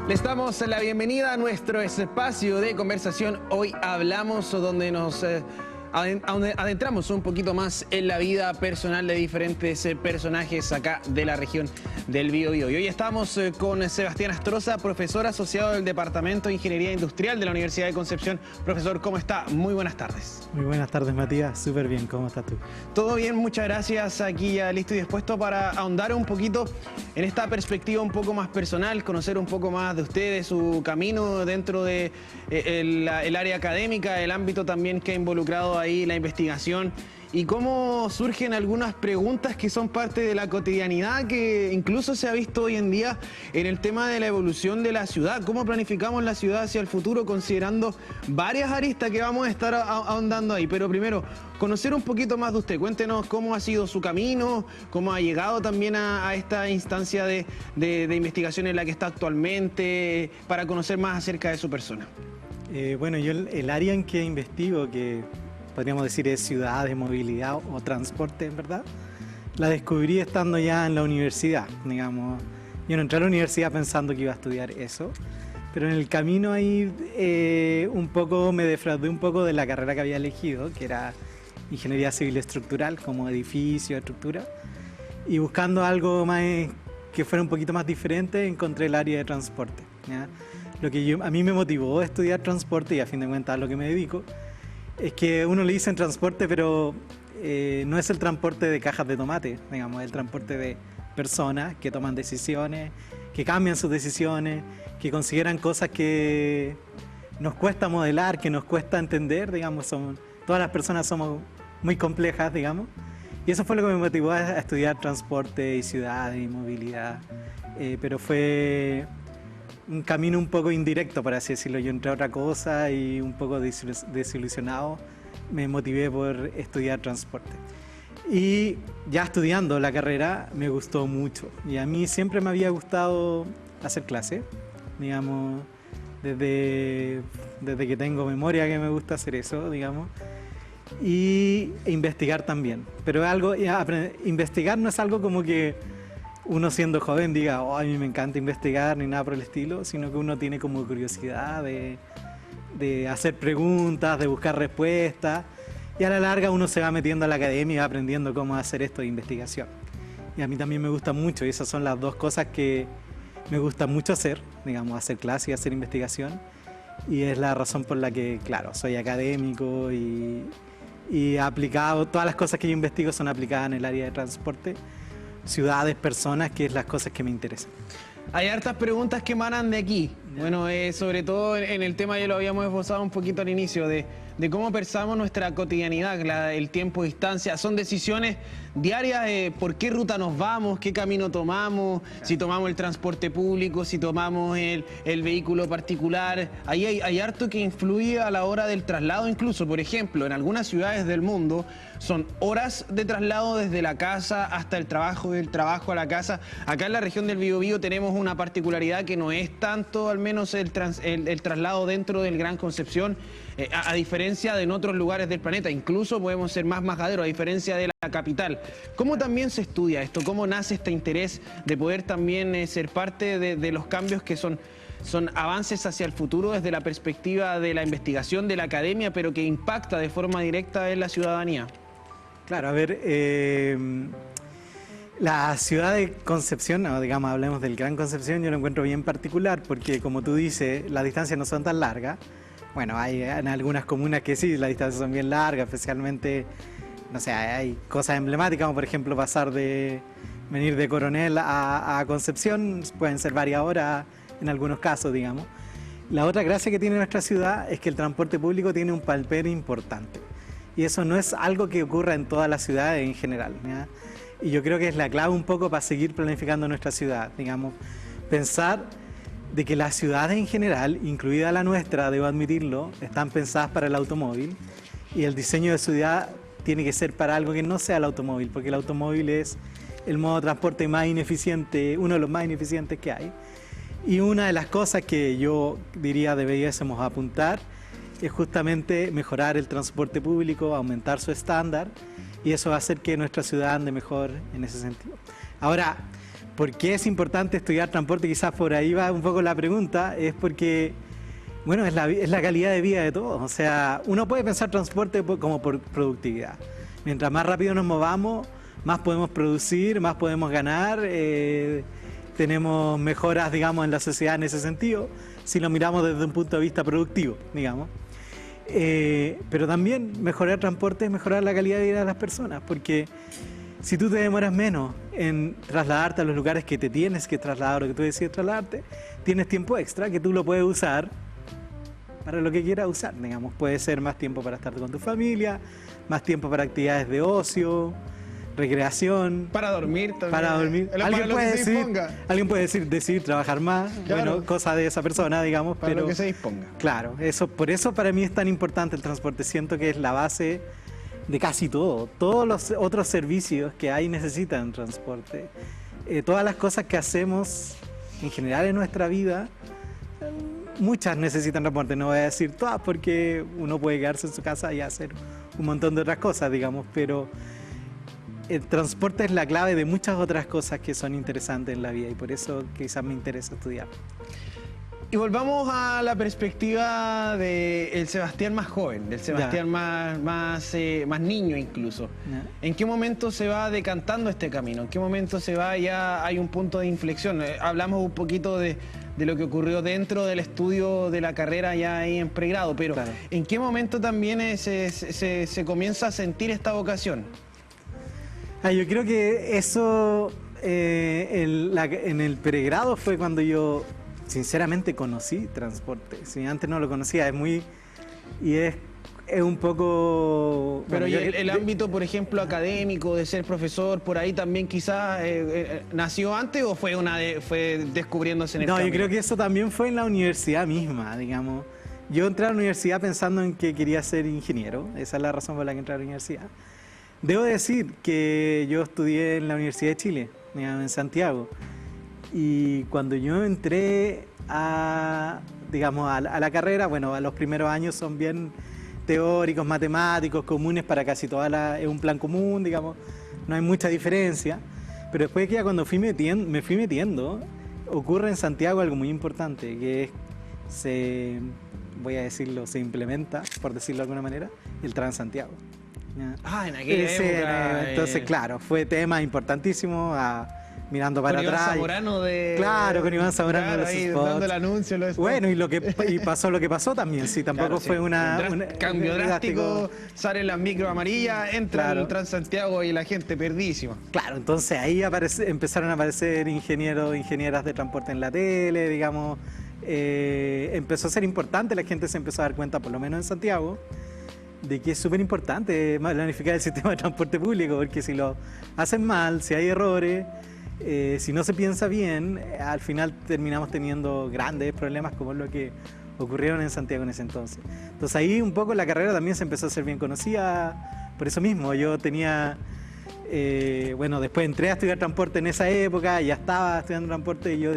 Les damos la bienvenida a nuestro espacio de conversación. Hoy hablamos donde nos adentramos un poquito más en la vida personal de diferentes personajes acá de la región del Biobío. Y hoy estamos con Sebastián Astroza, profesor asociado del Departamento de Ingeniería Industrial de la Universidad de Concepción. Profesor, ¿cómo está? Muy buenas tardes. Muy buenas tardes, Matías. Súper bien. ¿Cómo estás tú? Todo bien, muchas gracias. Aquí ya listo y dispuesto para ahondar un poquito en esta perspectiva un poco más personal, conocer un poco más de usted, de su camino dentro de el área académica, el ámbito también que ha involucrado ahí la investigación y cómo surgen algunas preguntas que son parte de la cotidianidad que incluso se ha visto hoy en día en el tema de la evolución de la ciudad. ¿Cómo planificamos la ciudad hacia el futuro considerando varias aristas que vamos a estar ahondando ahí? Pero primero, conocer un poquito más de usted. Cuéntenos cómo ha sido su camino, cómo ha llegado también a esta instancia de investigación en la que está actualmente, para conocer más acerca de su persona. Bueno, yo el área en que investigo, que podríamos decir es ciudades, movilidad o transporte, en verdad, la descubrí estando ya en la universidad, digamos. Yo no entré a la universidad pensando que iba a estudiar eso, pero en el camino ahí un poco me defraudé un poco de la carrera que había elegido, que era Ingeniería Civil Estructural, como edificio, estructura, y buscando algo más que fuera un poquito más diferente, encontré el área de transporte, ¿ya? Lo que a mí me motivó a estudiar transporte, y a fin de cuentas a lo que me dedico, es que uno le dice en transporte, pero no es el transporte de cajas de tomate, digamos, es el transporte de personas que toman decisiones, que cambian sus decisiones, que consideran cosas que nos cuesta modelar, que nos cuesta entender, digamos, todas las personas somos muy complejas, digamos, y eso fue lo que me motivó a estudiar transporte y ciudades y movilidad, pero fue un camino un poco indirecto, por así decirlo. Yo entré a otra cosa y un poco desilusionado me motivé por estudiar transporte. Y ya estudiando la carrera me gustó mucho. Y a mí siempre me había gustado hacer clase, digamos, desde que tengo memoria que me gusta hacer eso, digamos. Y investigar también. Pero investigar no es algo como que uno siendo joven diga, oh, a mí me encanta investigar, ni nada por el estilo, sino que uno tiene como curiosidad de hacer preguntas, de buscar respuestas, y a la larga uno se va metiendo a la academia y va aprendiendo cómo hacer esto de investigación. Y a mí también me gusta mucho, y esas son las dos cosas que me gusta mucho hacer, digamos, hacer clase y hacer investigación, y es la razón por la que, claro, soy académico y aplicado, todas las cosas que yo investigo son aplicadas en el área de transporte, ciudades, personas, que es las cosas que me interesan. Hay hartas preguntas que emanan de aquí. Bueno, sobre todo en el tema, ya lo habíamos esbozado un poquito al inicio, de cómo pensamos nuestra cotidianidad, el tiempo, distancia. Son decisiones diarias, por qué ruta nos vamos, qué camino tomamos, si tomamos el transporte público, si tomamos el vehículo particular. Ahí hay harto que influye a la hora del traslado incluso. Por ejemplo, en algunas ciudades del mundo son horas de traslado desde la casa hasta el trabajo, del trabajo a la casa. Acá en la región del Biobío tenemos una particularidad que no es tanto, al menos el traslado dentro del Gran Concepción, a diferencia de en otros lugares del planeta. Incluso podemos ser más majaderos, a diferencia de la capital. ¿Cómo también se estudia esto? ¿Cómo nace este interés de poder también ser parte de los cambios que son avances hacia el futuro desde la perspectiva de la investigación, de la academia, pero que impacta de forma directa en la ciudadanía? Claro, a ver, la ciudad de Concepción, o digamos, hablemos del Gran Concepción, yo lo encuentro bien particular porque, como tú dices, las distancias no son tan largas. Bueno, hay en algunas comunas que sí, las distancias son bien largas, especialmente, no sé, hay cosas emblemáticas, como por ejemplo venir de Coronel a Concepción, pueden ser varias horas en algunos casos, digamos. La otra gracia que tiene nuestra ciudad es que el transporte público tiene un papel importante. Y eso no es algo que ocurra en todas las ciudades en general, ¿ya? Y yo creo que es la clave un poco para seguir planificando nuestra ciudad, digamos, pensar de que las ciudades en general, incluida la nuestra, debo admitirlo, están pensadas para el automóvil, y el diseño de ciudad tiene que ser para algo que no sea el automóvil, porque el automóvil es el modo de transporte más ineficiente, uno de los más ineficientes que hay. Y una de las cosas que yo diría deberíamos apuntar es justamente mejorar el transporte público, aumentar su estándar, y eso va a hacer que nuestra ciudad ande mejor en ese sentido. Ahora, ¿Por qué es importante estudiar transporte? Quizás por ahí va un poco la pregunta. Es porque, bueno, es la calidad de vida de todos. O sea, uno puede pensar transporte como por productividad. Mientras más rápido nos movamos, más podemos producir, más podemos ganar. Tenemos mejoras, digamos, en la sociedad en ese sentido, si lo miramos desde un punto de vista productivo, digamos. Pero también mejorar transporte es mejorar la calidad de vida de las personas, porque si tú te demoras menos en trasladarte a los lugares que te tienes que trasladar o que tú decides trasladarte, tienes tiempo extra que tú lo puedes usar para lo que quieras usar, digamos. Puede ser más tiempo para estar con tu familia, más tiempo para actividades de ocio, recreación. Para dormir también. Para dormir. Alguien puede decidir trabajar más, claro. Bueno, cosa de esa persona, digamos. Para pero lo que se disponga. Claro, por eso para mí es tan importante el transporte. Siento que es la base de casi todo. Todos los otros servicios que hay necesitan transporte. Todas las cosas que hacemos en general en nuestra vida, muchas necesitan transporte. No voy a decir todas porque uno puede quedarse en su casa y hacer un montón de otras cosas, digamos, pero el transporte es la clave de muchas otras cosas que son interesantes en la vida y por eso quizás me interesa estudiar. Y volvamos a la perspectiva del Sebastián más joven, del Sebastián más niño incluso. ¿En qué momento se va decantando este camino? ¿En qué momento hay un punto de inflexión? Hablamos un poquito de lo que ocurrió dentro del estudio de la carrera ya ahí en pregrado, pero claro, ¿en qué momento también se comienza a sentir esta vocación? Yo creo que eso en el pregrado fue cuando yo sinceramente conocí transporte. Si antes no lo conocía, es un poco... Pero bueno, el ámbito, por ejemplo, académico, de ser profesor, por ahí también quizás nació antes o fue descubriéndose en el camino? Yo creo que eso también fue en la universidad misma, digamos. Yo entré a la universidad pensando en que quería ser ingeniero. Esa es la razón por la que entré a la universidad. Debo decir que yo estudié en la Universidad de Chile, digamos, en Santiago. Y cuando yo entré a la carrera, bueno, a los primeros años son bien teóricos, matemáticos, comunes para casi es un plan común, digamos, no hay mucha diferencia. Pero después que ya cuando me fui metiendo, ocurre en Santiago algo muy importante, que es, se implementa, por decirlo de alguna manera, el Transantiago. En aquella época. Entonces, claro, fue tema importantísimo, mirando para atrás. Iván Zamorano Claro, con Iván Zamorano, claro, de los spots. Dando el anuncio. Bueno, y pasó lo que pasó también, sí, tampoco claro, fue un cambio drástico, salen las micro amarillas, entra el Transantiago y la gente perdísima. Claro, entonces ahí empezaron a aparecer ingenieras de transporte en la tele, digamos, empezó a ser importante, la gente se empezó a dar cuenta, por lo menos en Santiago, de que es súper importante planificar el sistema de transporte público, porque si lo hacen mal, si hay errores, si no se piensa bien, al final terminamos teniendo grandes problemas como lo que ocurrieron en Santiago en ese entonces. Entonces ahí un poco la carrera también se empezó a hacer bien conocida, por eso mismo yo tenía, después entré a estudiar transporte en esa época, ya estaba estudiando transporte y yo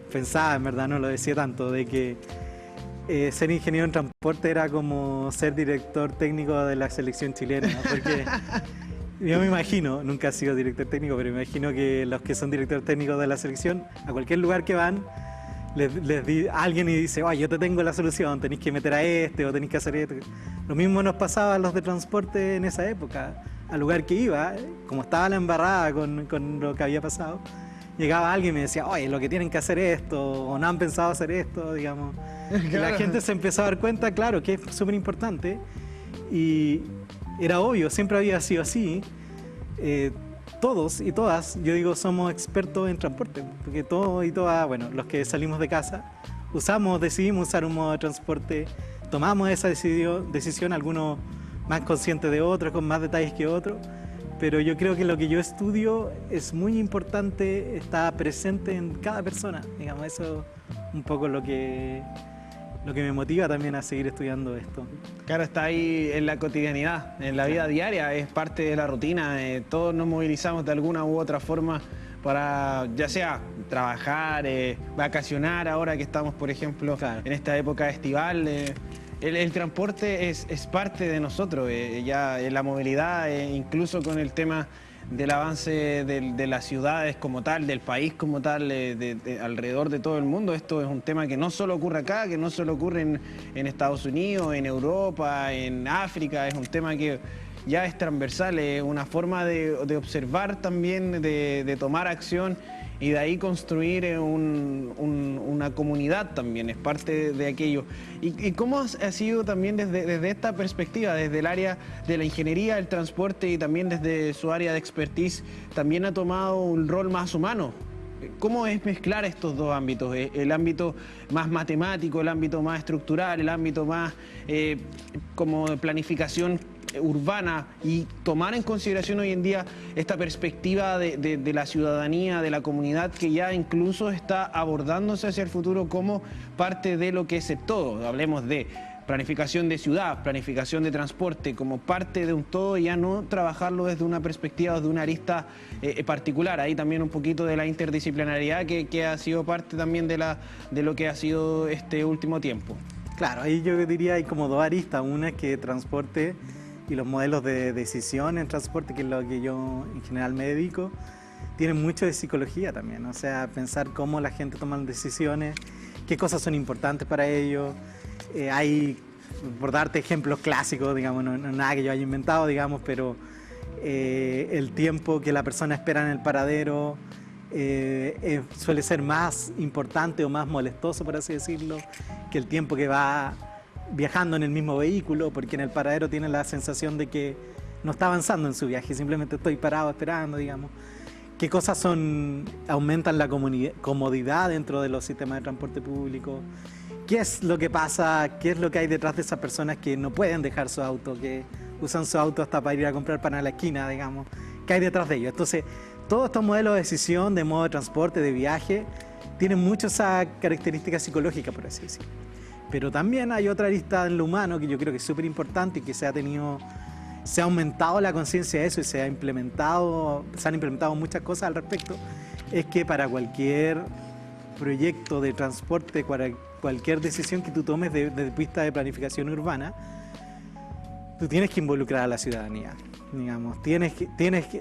pensaba, en verdad no lo decía tanto, de que ser ingeniero en transporte era como ser director técnico de la selección chilena, ¿no? Porque yo me imagino, nunca he sido director técnico, pero me imagino que los que son directores técnicos de la selección, a cualquier lugar que van, alguien y dice, yo te tengo la solución, tenéis que meter a o tenéis que hacer esto. Lo mismo nos pasaba a los de transporte en esa época. Al lugar que iba, como estaba la embarrada con lo que había pasado, llegaba alguien y me decía, lo que tienen que hacer es esto, o no han pensado hacer esto, digamos. Claro. Y la gente se empezó a dar cuenta, claro, que es súper importante. Y era obvio, siempre había sido así. Todos y todas, yo digo, somos expertos en transporte, porque todos y todas, los que salimos de casa, decidimos usar un modo de transporte, tomamos esa decisión, algunos más conscientes de otros, con más detalles que otros. Pero yo creo que lo que yo estudio es muy importante, está presente en cada persona. Digamos, eso es un poco lo que me motiva también a seguir estudiando esto. Claro, está ahí en la cotidianidad, en la vida diaria, es parte de la rutina. Todos nos movilizamos de alguna u otra forma para, ya sea trabajar, vacacionar, ahora que estamos, por ejemplo, en esta época estival. El transporte es parte de nosotros, ya en la movilidad, incluso con el tema del avance de las ciudades como tal, del país como tal, alrededor de todo el mundo. Esto es un tema que no solo ocurre acá, que no solo ocurre en Estados Unidos, en Europa, en África, es un tema que ya es transversal, es una forma de observar también, de tomar acción y de ahí construir una comunidad también, es parte de aquello. ¿Y cómo ha sido también desde esta perspectiva, desde el área de la ingeniería, el transporte y también desde su área de expertise, también ha tomado un rol más humano? ¿Cómo es mezclar estos dos ámbitos? El ámbito más matemático, el ámbito más estructural, el ámbito más como de planificación urbana y tomar en consideración hoy en día esta perspectiva de la ciudadanía, de la comunidad que ya incluso está abordándose hacia el futuro como parte de lo que es el todo. Hablemos de planificación de ciudad, planificación de transporte como parte de un todo y ya no trabajarlo desde una perspectiva, desde una arista particular. Ahí también un poquito de la interdisciplinariedad que ha sido parte también de lo que ha sido este último tiempo. Claro, ahí yo diría hay como dos aristas. Una es que transporte y los modelos de decisión en transporte, que es lo que yo en general me dedico, tienen mucho de psicología también. O sea, pensar cómo la gente toma decisiones, qué cosas son importantes para ellos. Hay, por darte ejemplos clásicos, digamos, no nada que yo haya inventado, digamos, pero el tiempo que la persona espera en el paradero suele ser más importante o más molestoso, por así decirlo, que el tiempo que va viajando en el mismo vehículo, porque en el paradero tiene la sensación de que no está avanzando en su viaje, simplemente estoy parado esperando, digamos. ¿Qué cosas aumentan la comodidad dentro de los sistemas de transporte público? ¿Qué es lo que pasa? ¿Qué es lo que hay detrás de esas personas que no pueden dejar su auto, que usan su auto hasta para ir a comprar pan a la esquina, digamos? ¿Qué hay detrás de ellos? Entonces, todos estos modelos de decisión, de modo de transporte, de viaje, tienen mucho esa característica psicológica, por así decirlo. Pero también hay otra arista en lo humano que yo creo que es súper importante y que se ha aumentado la conciencia de eso y se han implementado muchas cosas al respecto, es que para cualquier proyecto de transporte, cualquier decisión que tú tomes desde el punto de vista de planificación urbana, tú tienes que involucrar a la ciudadanía, digamos. Tienes que,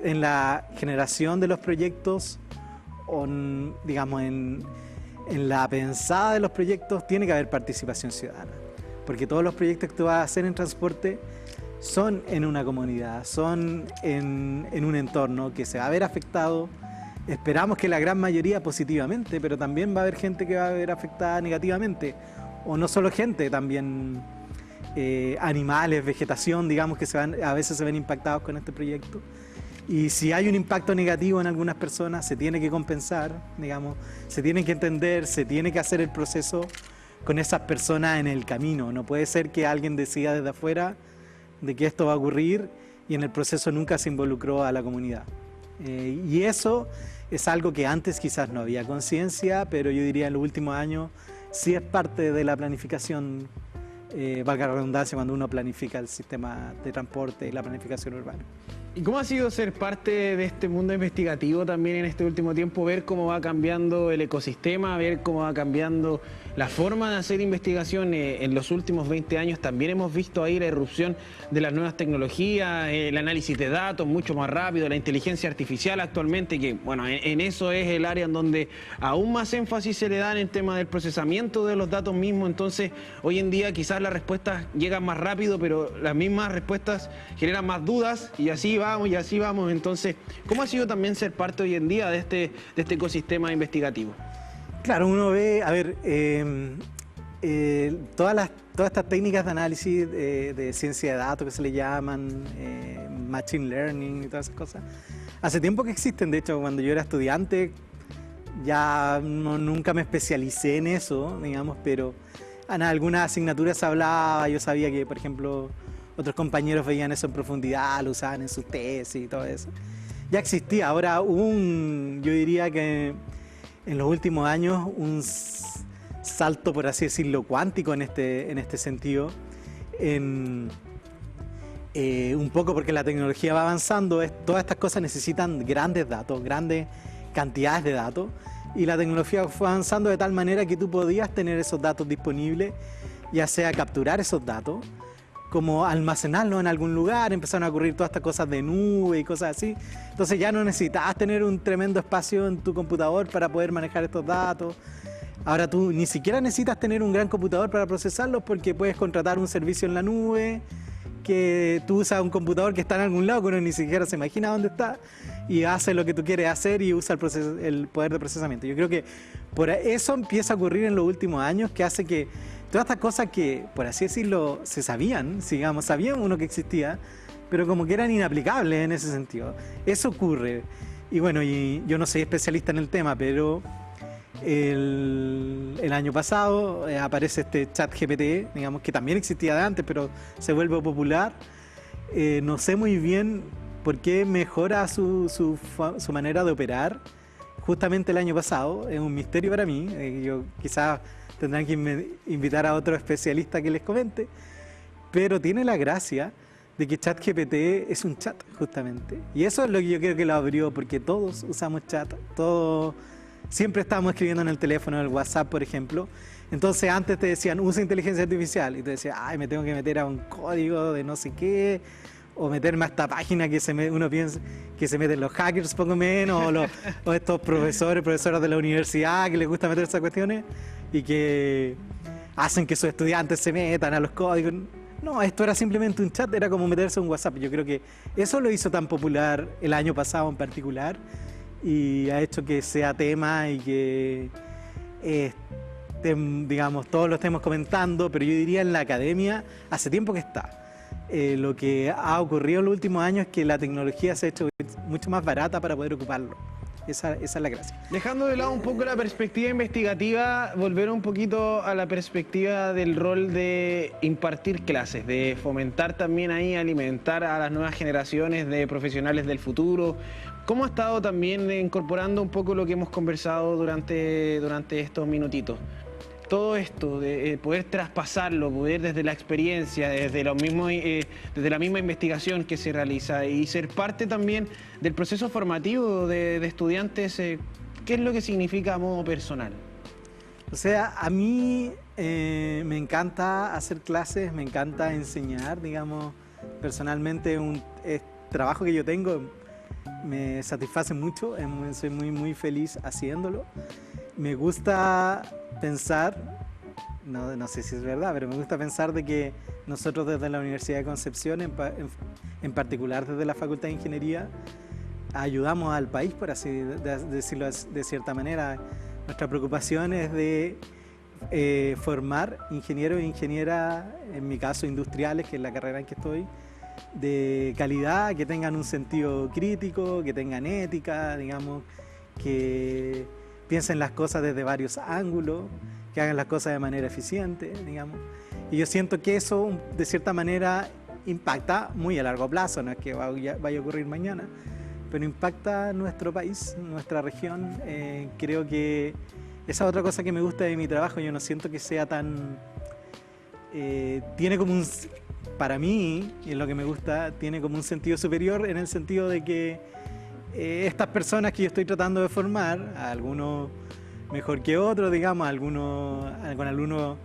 en la generación de los proyectos, digamos, en la pensada de los proyectos, tiene que haber participación ciudadana. Porque todos los proyectos que tú vas a hacer en transporte son en una comunidad, son en un entorno que se va a ver afectado. Esperamos que la gran mayoría positivamente, pero también va a haber gente que va a ver afectada negativamente. O no solo gente, también animales, vegetación, digamos, que a veces se ven impactados con este proyecto. Y si hay un impacto negativo en algunas personas, se tiene que compensar, digamos, se tiene que entender, se tiene que hacer el proceso con esas personas en el camino. No puede ser que alguien decida desde afuera de que esto va a ocurrir y en el proceso nunca se involucró a la comunidad. Y eso es algo que antes quizás no había conciencia, pero yo diría en los últimos años sí es parte de la planificación, valga la redundancia, cuando uno planifica el sistema de transporte y la planificación urbana. ¿Y cómo ha sido ser parte de este mundo investigativo también en este último tiempo? Ver cómo va cambiando el ecosistema, ver cómo va cambiando la forma de hacer investigación. En los últimos 20 años también hemos visto ahí la irrupción de las nuevas tecnologías, el análisis de datos mucho más rápido, la inteligencia artificial actualmente, que bueno, en eso es el área en donde aún más énfasis se le da en el tema del procesamiento de los datos mismos. Entonces, hoy en día quizás las respuestas llegan más rápido, pero las mismas respuestas generan más dudas y así vamos y así vamos. Entonces, ¿cómo ha sido también ser parte hoy en día de este ecosistema investigativo? Claro, uno ve, a ver, todas estas técnicas de análisis de ciencia de datos que se le llaman, machine learning y todas esas cosas, hace tiempo que existen. De hecho, cuando yo era estudiante ya nunca me especialicé en eso, digamos, pero en algunas asignaturas hablaba, yo sabía que, por ejemplo, otros compañeros veían eso en profundidad, lo usaban en sus tesis y todo eso. Ya existía. Ahora yo diría que en los últimos años un salto, por así decirlo, cuántico en este sentido, un poco porque la tecnología va avanzando, todas estas cosas necesitan grandes datos, grandes cantidades de datos, y la tecnología fue avanzando de tal manera que tú podías tener esos datos disponibles, ya sea capturar esos datos, como almacenarlo en algún lugar, empezaron a ocurrir todas estas cosas de nube y cosas así. Entonces ya no necesitabas tener un tremendo espacio en tu computador para poder manejar estos datos. Ahora tú ni siquiera necesitas tener un gran computador para procesarlos porque puedes contratar un servicio en la nube, que tú usas un computador que está en algún lado, que uno ni siquiera se imagina dónde está, y hace lo que tú quieres hacer y usa el poder de procesamiento. Yo creo que por eso empieza a ocurrir en los últimos años, que hace que todas estas cosas que, por así decirlo, se sabían, digamos, sabían uno que existía, pero como que eran inaplicables en ese sentido. Eso ocurre. Y bueno, y yo no soy especialista en el tema, pero el año pasado aparece este ChatGPT, digamos, que también existía de antes, pero se vuelve popular. No sé muy bien por qué mejora su manera de operar justamente el año pasado. Es un misterio para mí. Yo quizás tendrán que invitar a otro especialista que les comente, pero tiene la gracia de que ChatGPT es un chat, justamente. Y eso es lo que yo creo que lo abrió, porque todos usamos chat, todos siempre estábamos escribiendo en el teléfono, en el WhatsApp, por ejemplo. Entonces antes te decían, usa inteligencia artificial, y te decías, ay, me tengo que meter a un código de no sé qué, o meterme a esta página que uno piensa que se meten los hackers, poco menos, o estos profesoras de la universidad que les gusta meterse a cuestiones y que hacen que sus estudiantes se metan a los códigos. No, esto era simplemente un chat, era como meterse a un WhatsApp. Yo creo que eso lo hizo tan popular el año pasado en particular y ha hecho que sea tema y que, digamos, todos lo estemos comentando, pero yo diría en la academia hace tiempo que está. Lo que ha ocurrido en los últimos años es que la tecnología se ha hecho mucho más barata para poder ocuparlo. Esa es la gracia. Dejando de lado un poco la perspectiva investigativa, volver un poquito a la perspectiva del rol de impartir clases, de fomentar también ahí, alimentar a las nuevas generaciones de profesionales del futuro. ¿Cómo ha estado también incorporando un poco lo que hemos conversado durante estos minutitos? Todo esto, de poder traspasarlo, poder desde la experiencia, desde la misma investigación que se realiza y ser parte también del proceso formativo de estudiantes, ¿qué es lo que significa a modo personal? O sea, a mí me encanta hacer clases, me encanta enseñar, digamos, personalmente el trabajo que yo tengo me satisface mucho, soy muy feliz haciéndolo. Me gusta pensar, no sé si es verdad, pero me gusta pensar de que nosotros desde la Universidad de Concepción, en particular desde la Facultad de Ingeniería, ayudamos al país, por así decirlo de cierta manera. Nuestra preocupación es de formar ingenieros e ingenieras, en mi caso industriales, que es la carrera en que estoy, de calidad, que tengan un sentido crítico, que tengan ética, digamos, que piensen las cosas desde varios ángulos, que hagan las cosas de manera eficiente, digamos. Y yo siento que eso, de cierta manera, impacta muy a largo plazo, no es que vaya a ocurrir mañana, pero impacta nuestro país, nuestra región. Creo que esa es otra cosa que me gusta de mi trabajo. Yo no siento que sea tan... tiene como un... Para mí, y en lo que me gusta, tiene como un sentido superior en el sentido de que estas personas que yo estoy tratando de formar, algunos mejor que otros, digamos, con algunos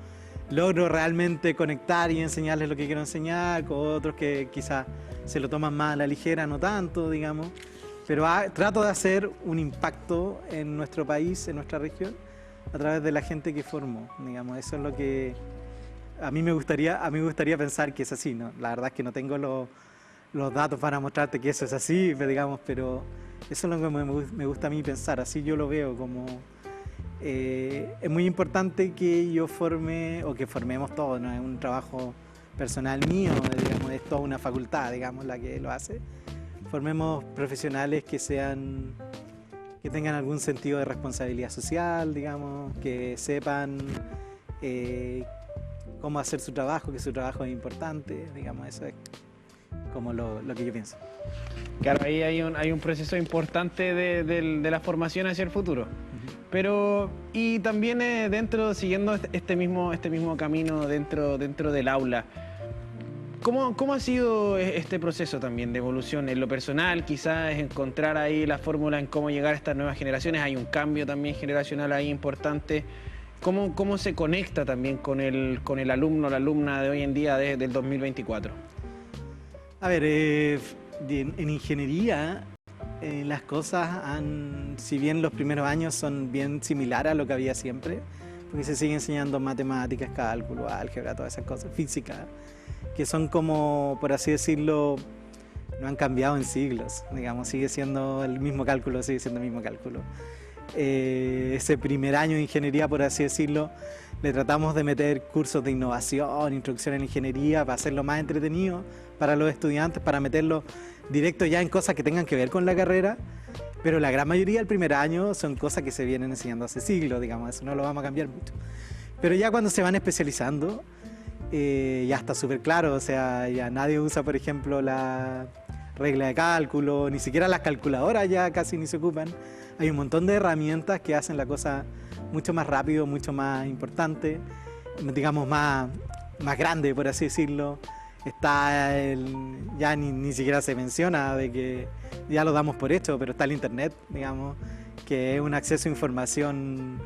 logro realmente conectar y enseñarles lo que quiero enseñar, con otros que quizás se lo toman más a la ligera, no tanto, digamos, pero trato de hacer un impacto en nuestro país, en nuestra región, a través de la gente que formo, digamos. Eso es lo que a mí me gustaría pensar que es así, ¿no? La verdad es que no tengo los datos para mostrarte que eso es así, digamos, pero eso es lo que me gusta a mí pensar, así yo lo veo, como es muy importante que yo forme, o que formemos todos, no es un trabajo personal mío, digamos, es toda una facultad, digamos, la que lo hace. Formemos profesionales que tengan algún sentido de responsabilidad social, digamos, que sepan cómo hacer su trabajo, que su trabajo es importante, digamos, eso es como lo que yo pienso. Claro, ahí hay un proceso importante de la formación hacia el futuro. Pero, y también siguiendo este mismo camino dentro del aula, ¿cómo ha sido este proceso también de evolución? En lo personal, quizás encontrar ahí la fórmula en cómo llegar a estas nuevas generaciones. Hay un cambio también generacional ahí importante. cómo se conecta también con el alumno o la alumna de hoy en día del 2024? A ver, en ingeniería las cosas si bien los primeros años son bien similares a lo que había siempre, porque se sigue enseñando matemáticas, cálculo, álgebra, todas esas cosas, física, que son como, por así decirlo, no han cambiado en siglos, digamos, sigue siendo el mismo cálculo, sigue siendo el mismo cálculo. Ese primer año de ingeniería, por así decirlo, le tratamos de meter cursos de innovación, introducción en ingeniería, para hacerlo más entretenido para los estudiantes, para meterlo directo ya en cosas que tengan que ver con la carrera, pero la gran mayoría del primer año son cosas que se vienen enseñando hace siglos, digamos, eso no lo vamos a cambiar mucho. Pero ya cuando se van especializando, ya está súper claro, o sea, ya nadie usa, por ejemplo, la regla de cálculo, ni siquiera las calculadoras ya casi ni se ocupan. Hay un montón de herramientas que hacen la cosa mucho más rápido, mucho más importante, digamos más grande, por así decirlo. Está ya ni siquiera se menciona de que ya lo damos por hecho, pero está el internet, digamos, que es un acceso a información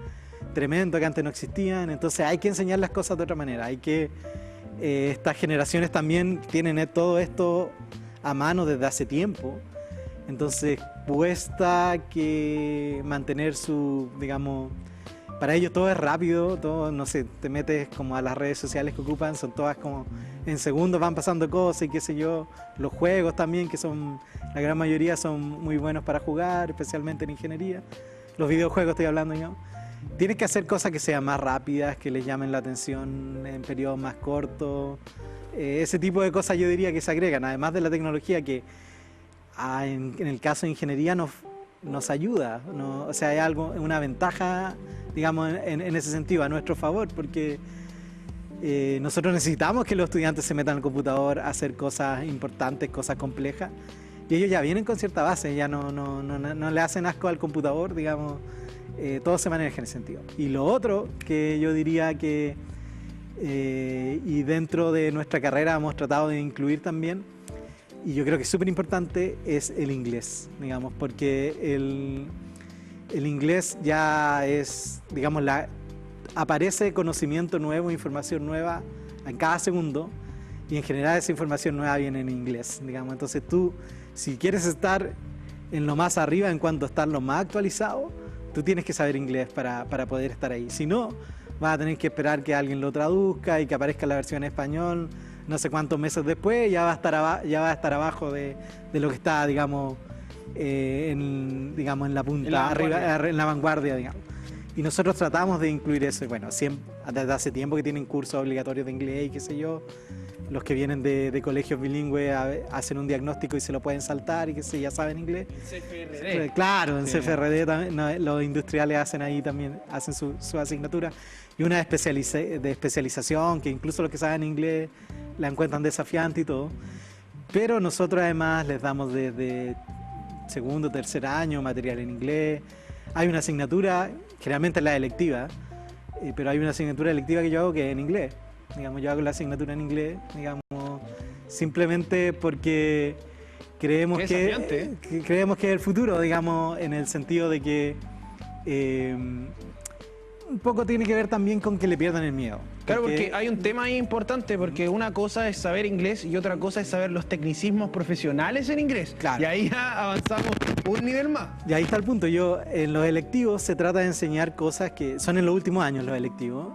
tremendo que antes no existían. Entonces hay que enseñar las cosas de otra manera. Hay que estas generaciones también tienen todo esto a mano desde hace tiempo. Entonces cuesta que mantener digamos, para ellos todo es rápido, todo, no sé, te metes como a las redes sociales que ocupan, son todas como en segundos van pasando cosas y qué sé yo, los juegos también, que son, la gran mayoría son muy buenos para jugar, especialmente en ingeniería, los videojuegos estoy hablando yo. Tienes que hacer cosas que sean más rápidas, que les llamen la atención en periodos más cortos, ese tipo de cosas yo diría que se agregan, además de la tecnología que en el caso de ingeniería nos ayuda, ¿no? O sea, hay una ventaja, digamos, en ese sentido, a nuestro favor, porque nosotros necesitamos que los estudiantes se metan al computador a hacer cosas importantes, cosas complejas, y ellos ya vienen con cierta base, ya no le hacen asco al computador, digamos, todo se maneja en ese sentido. Y lo otro que yo diría que, y dentro de nuestra carrera hemos tratado de incluir también, y yo creo que es súper importante, es el inglés, digamos, porque el inglés ya es, digamos, aparece conocimiento nuevo, información nueva en cada segundo, y en general esa información nueva viene en inglés, digamos. Entonces tú, si quieres estar en lo más arriba en cuanto a estar lo más actualizado, tú tienes que saber inglés para poder estar ahí. Si no, vas a tener que esperar que alguien lo traduzca y que aparezca la versión en español no sé cuántos meses después, ya va a estar abajo de lo que está, digamos, en la punta, arriba, en la vanguardia, digamos. Y nosotros tratamos de incluir eso. Bueno, desde hace tiempo que tienen cursos obligatorios de inglés y qué sé yo, los que vienen de colegios bilingües hacen un diagnóstico y se lo pueden saltar y que ya saben inglés. CFRD. Claro, en CFRD también, no, los industriales hacen ahí también, hacen su asignatura. Y una de especialización, que incluso los que saben inglés la encuentran desafiante y todo. Pero nosotros además les damos desde segundo, tercer año material en inglés. Hay una asignatura, generalmente es la electiva, pero hay una asignatura electiva que yo hago que es en inglés. Digamos, yo hago la asignatura en inglés, digamos, simplemente porque creemos que es el futuro, digamos, en el sentido de que un poco tiene que ver también con que le pierdan el miedo. Claro, porque hay un tema ahí importante, porque una cosa es saber inglés y otra cosa es saber los tecnicismos profesionales en inglés. Claro. Y ahí ya avanzamos un nivel más. Y ahí está el punto. En los electivos se trata de enseñar cosas que son en los últimos años los electivos.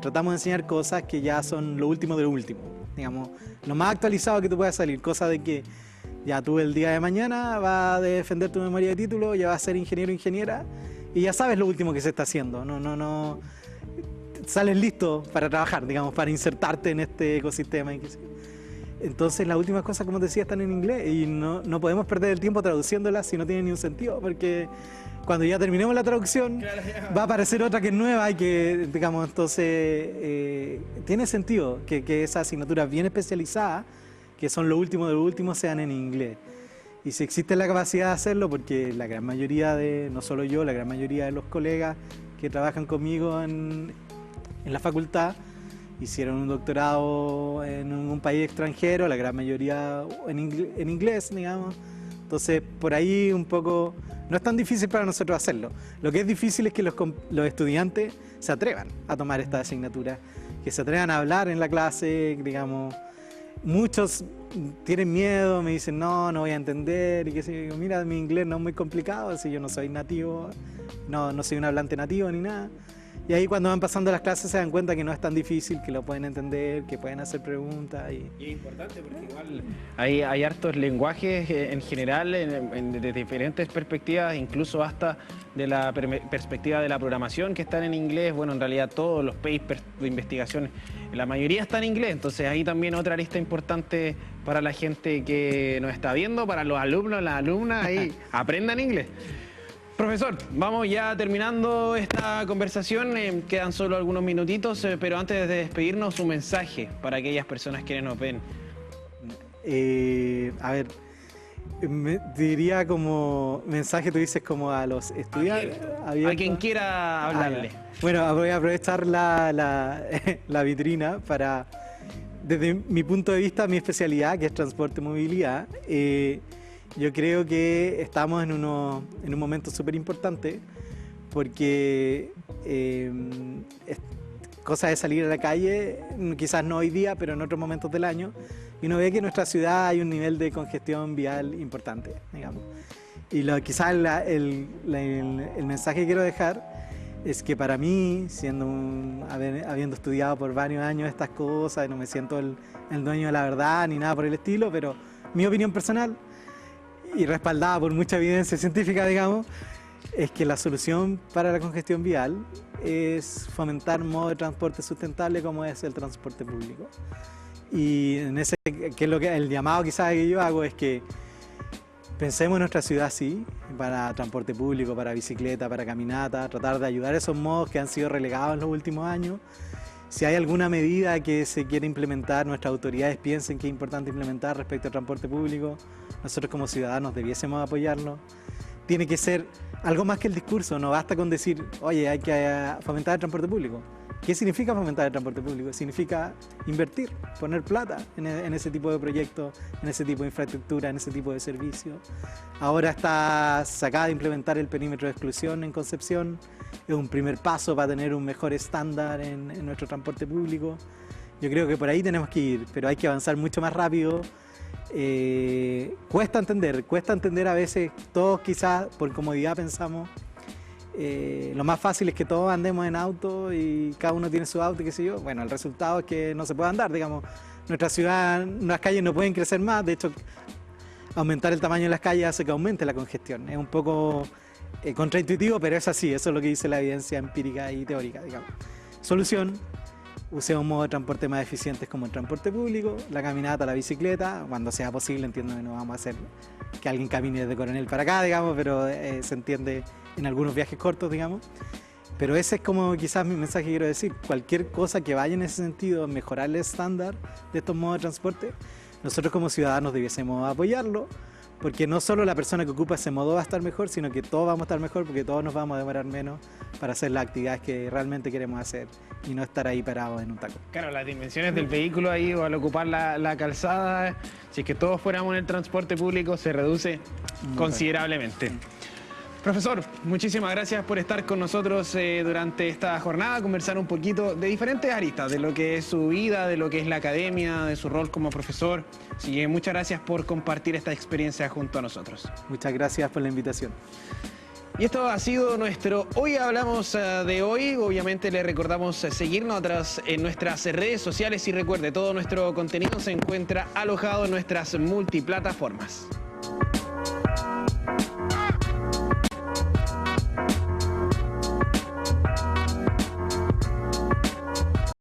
Tratamos de enseñar cosas que ya son lo último de lo último. Digamos, lo más actualizado que tú puedas salir. Cosa de que ya tú el día de mañana vas a defender tu memoria de título, ya vas a ser ingeniero o ingeniera y ya sabes lo último que se está haciendo. No sales listo para trabajar, digamos, para insertarte en este ecosistema. Entonces las últimas cosas, como te decía, están en inglés y no podemos perder el tiempo traduciéndolas si no tienen ni un sentido, porque cuando ya terminemos la traducción va a aparecer otra que es nueva y que, digamos, entonces tiene sentido que esas asignaturas bien especializadas, que son lo último de lo último, sean en inglés. Y si existe la capacidad de hacerlo, porque la gran mayoría no solo yo, la gran mayoría de los colegas que trabajan conmigo en la facultad hicieron un doctorado en un país extranjero, la gran mayoría en inglés, digamos, Entonces, por ahí un poco, no es tan difícil para nosotros hacerlo. Lo que es difícil es que los estudiantes se atrevan a tomar esta asignatura, que se atrevan a hablar en la clase, digamos. Muchos tienen miedo, me dicen, no voy a entender, y que si digo, mira, mi inglés no es muy complicado, si yo no soy nativo, no soy un hablante nativo ni nada. Y ahí cuando van pasando las clases se dan cuenta que no es tan difícil, que lo pueden entender, que pueden hacer preguntas. Y es importante porque igual hay hartos lenguajes en general, de diferentes perspectivas, incluso hasta de la perspectiva de la programación que están en inglés. Bueno, en realidad todos los papers de investigación, la mayoría están en inglés, entonces ahí también otra lista importante para la gente que nos está viendo, para los alumnos, las alumnas, ahí aprendan inglés. Profesor, vamos ya terminando esta conversación, quedan solo algunos minutitos, pero antes de despedirnos, un mensaje para aquellas personas que nos ven. A ver, diría como mensaje, tú dices como a los estudiantes. A quien quiera hablarle. Bueno, voy a aprovechar la vitrina para, desde mi punto de vista, mi especialidad, que es transporte y movilidad. Yo creo que estamos en un momento súper importante porque cosa de salir a la calle, quizás no hoy día, pero en otros momentos del año, y uno ve que en nuestra ciudad hay un nivel de congestión vial importante, digamos. Y quizás el mensaje que quiero dejar es que para mí, habiendo estudiado por varios años estas cosas, no me siento el dueño de la verdad ni nada por el estilo, pero mi opinión personal, y respaldada por mucha evidencia científica, digamos, es que la solución para la congestión vial es fomentar modo de transporte sustentable como es el transporte público. Y que es el llamado quizás que yo hago es que pensemos en nuestra ciudad así, para transporte público, para bicicleta, para caminata, tratar de ayudar a esos modos que han sido relegados en los últimos años. Si hay alguna medida que se quiere implementar, nuestras autoridades piensen que es importante implementar respecto al transporte público, nosotros como ciudadanos debiésemos apoyarlo. Tiene que ser algo más que el discurso, no basta con decir, oye, hay que fomentar el transporte público. ¿Qué significa fomentar el transporte público? Significa invertir, poner plata en ese tipo de proyectos, en ese tipo de infraestructura, en ese tipo de servicios. Ahora se acaba de implementar el perímetro de exclusión en Concepción. Es un primer paso para tener un mejor estándar en nuestro transporte público. Yo creo que por ahí tenemos que ir, pero hay que avanzar mucho más rápido. Cuesta entender a veces, todos quizás por comodidad pensamos, lo más fácil es que todos andemos en auto y cada uno tiene su auto y qué sé yo. Bueno, el resultado es que no se puede andar, digamos. Nuestra ciudad, las calles no pueden crecer más, de hecho, aumentar el tamaño de las calles hace que aumente la congestión. Es un poco contraintuitivo, pero es así, eso es lo que dice la evidencia empírica y teórica, digamos. Solución: usemos un modo de transporte más eficientes como el transporte público, la caminata, la bicicleta, cuando sea posible. Entiendo que no vamos a hacer que alguien camine desde Coronel para acá, digamos, pero se entiende en algunos viajes cortos, digamos. Pero ese es como quizás mi mensaje que quiero decir. Cualquier cosa que vaya en ese sentido, mejorar el estándar de estos modos de transporte, nosotros como ciudadanos debiésemos apoyarlo, porque no solo la persona que ocupa ese modo va a estar mejor, sino que todos vamos a estar mejor, porque todos nos vamos a demorar menos para hacer las actividades que realmente queremos hacer y no estar ahí parados en un taco. Claro, las dimensiones del vehículo ahí o al ocupar la calzada, si es que todos fuéramos en el transporte público, se reduce considerablemente. Profesor, muchísimas gracias por estar con nosotros durante esta jornada, conversar un poquito de diferentes aristas, de lo que es su vida, de lo que es la academia, de su rol como profesor. Así que muchas gracias por compartir esta experiencia junto a nosotros. Muchas gracias por la invitación. Y esto ha sido nuestro Hoy Hablamos de hoy. Obviamente le recordamos seguirnos en nuestras redes sociales y recuerde, todo nuestro contenido se encuentra alojado en nuestras multiplataformas.